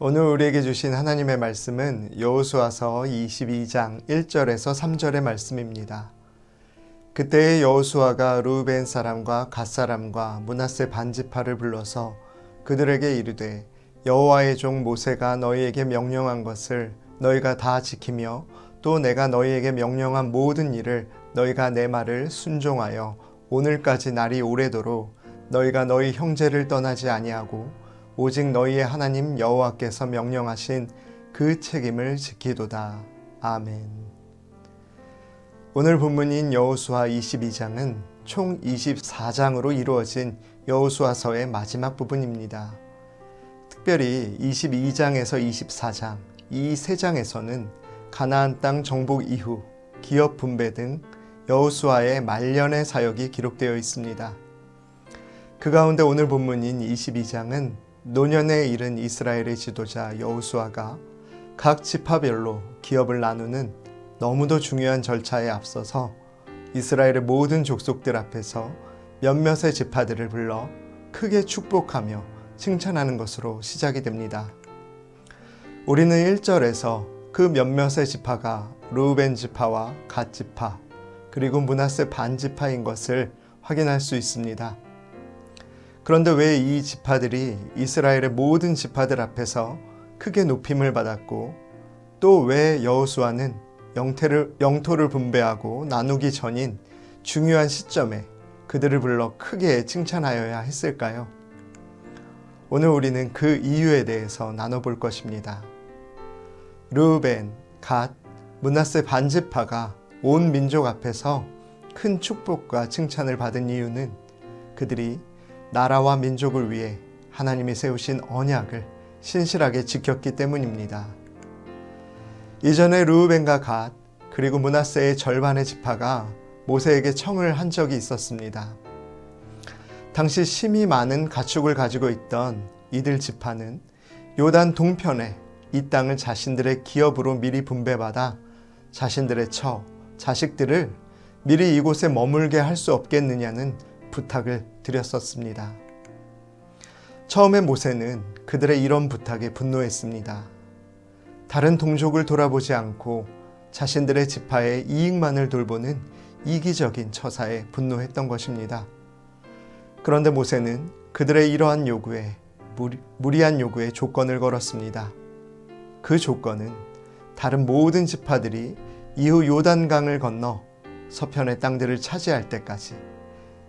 오늘 우리에게 주신 하나님의 말씀은 여호수아서 22장 1절에서 3절의 말씀입니다. 그때의 여호수아가 르우벤 사람과 갓 사람과 므낫세 반지파를 불러서 그들에게 이르되 여호와의 종 모세가 너희에게 명령한 것을 너희가 다 지키며 또 내가 너희에게 명령한 모든 일을 너희가 내 말을 순종하여 오늘까지 날이 오래도록 너희가 너희 형제를 떠나지 아니하고 오직 너희의 하나님 여호와께서 명령하신 그 책임을 지키도다. 아멘. 오늘 본문인 여호수아 22장은 총 24장으로 이루어진 여호수아서의 마지막 부분입니다. 특별히 22장에서 24장, 이 세 장에서는 가나안 땅 정복 이후 기업 분배 등 여호수아의 말년의 사역이 기록되어 있습니다. 그 가운데 오늘 본문인 22장은 노년에 이른 이스라엘의 지도자 여호수아가 각 지파별로 기업을 나누는 너무도 중요한 절차에 앞서서 이스라엘의 모든 족속들 앞에서 몇몇의 지파들을 불러 크게 축복하며 칭찬하는 것으로 시작이 됩니다. 우리는 1절에서 그 몇몇의 지파가 르우벤 지파와 갓 지파 그리고 므낫세 반 지파인 것을 확인할 수 있습니다. 그런데 왜 이 지파들이 이스라엘의 모든 지파들 앞에서 크게 높임을 받았고 또 왜 여호수아는 영토를 분배하고 나누기 전인 중요한 시점에 그들을 불러 크게 칭찬하여야 했을까요? 오늘 우리는 그 이유에 대해서 나눠볼 것입니다. 르우벤, 갓, 므낫세 반지파가 온 민족 앞에서 큰 축복과 칭찬을 받은 이유는 그들이 나라와 민족을 위해 하나님이 세우신 언약을 신실하게 지켰기 때문입니다. 이전에 르우벤과 갓 그리고 므낫세의 절반의 지파가 모세에게 청을 한 적이 있었습니다. 당시 심히 많은 가축을 가지고 있던 이들 지파는 요단 동편에 이 땅을 자신들의 기업으로 미리 분배받아 자신들의 처, 자식들을 미리 이곳에 머물게 할 수 없겠느냐는 부탁을 드렸었습니다. 처음에 모세는 그들의 이런 부탁에 분노했습니다. 다른 동족을 돌아보지 않고 자신들의 지파의 이익만을 돌보는 이기적인 처사에 분노했던 것입니다. 그런데 모세는 그들의 이러한 요구에 무리한 요구에 조건을 걸었습니다. 그 조건은 다른 모든 지파들이 이후 요단강을 건너 서편의 땅들을 차지할 때까지,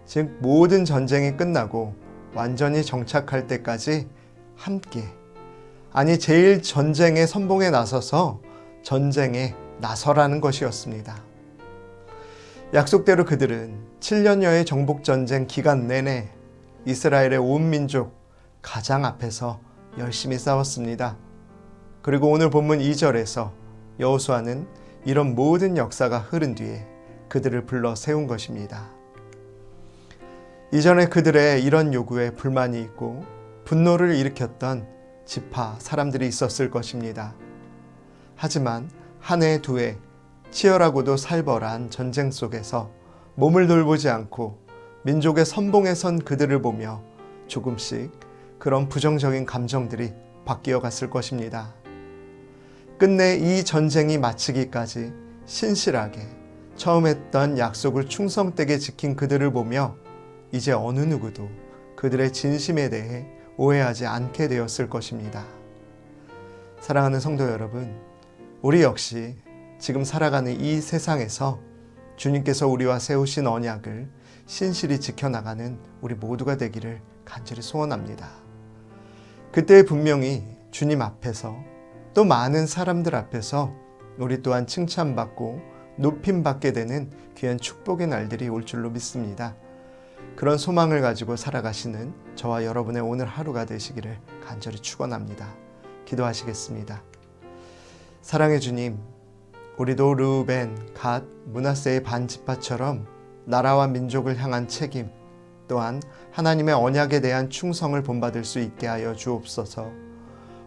즉 모든 전쟁이 끝나고 완전히 정착할 때까지 함께, 아니 제일 전쟁의 선봉에 나서서 전쟁에 나서라는 것이었습니다. 약속대로 그들은 7년여의 정복전쟁 기간 내내 이스라엘의 온 민족 가장 앞에서 열심히 싸웠습니다. 그리고 오늘 본문 2절에서 여호수아는 이런 모든 역사가 흐른 뒤에 그들을 불러 세운 것입니다. 이전에 그들의 이런 요구에 불만이 있고 분노를 일으켰던 지파 사람들이 있었을 것입니다. 하지만 한 해 두 해 치열하고도 살벌한 전쟁 속에서 몸을 돌보지 않고 민족의 선봉에 선 그들을 보며 조금씩 그런 부정적인 감정들이 바뀌어 갔을 것입니다. 끝내 이 전쟁이 마치기까지 신실하게 처음 했던 약속을 충성되게 지킨 그들을 보며 이제 어느 누구도 그들의 진심에 대해 오해하지 않게 되었을 것입니다. 사랑하는 성도 여러분, 우리 역시 지금 살아가는 이 세상에서 주님께서 우리와 세우신 언약을 신실히 지켜나가는 우리 모두가 되기를 간절히 소원합니다. 그때 분명히 주님 앞에서 또 많은 사람들 앞에서 우리 또한 칭찬받고 높임받게 되는 귀한 축복의 날들이 올 줄로 믿습니다. 그런 소망을 가지고 살아가시는 저와 여러분의 오늘 하루가 되시기를 간절히 축원합니다. 기도하시겠습니다. 사랑의 주님, 우리도 르우벤, 갓, 므낫세의 반지파처럼 나라와 민족을 향한 책임, 또한 하나님의 언약에 대한 충성을 본받을 수 있게 하여 주옵소서.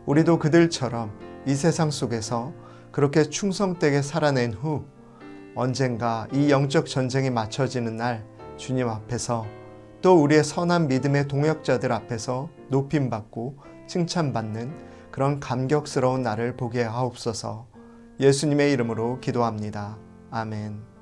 우리도 그들처럼 이 세상 속에서 그렇게 충성되게 살아낸 후 언젠가 이 영적 전쟁이 마쳐지는 날 주님 앞에서 또 우리의 선한 믿음의 동역자들 앞에서 높임받고 칭찬받는 그런 감격스러운 날을 보게 하옵소서. 예수님의 이름으로 기도합니다. 아멘.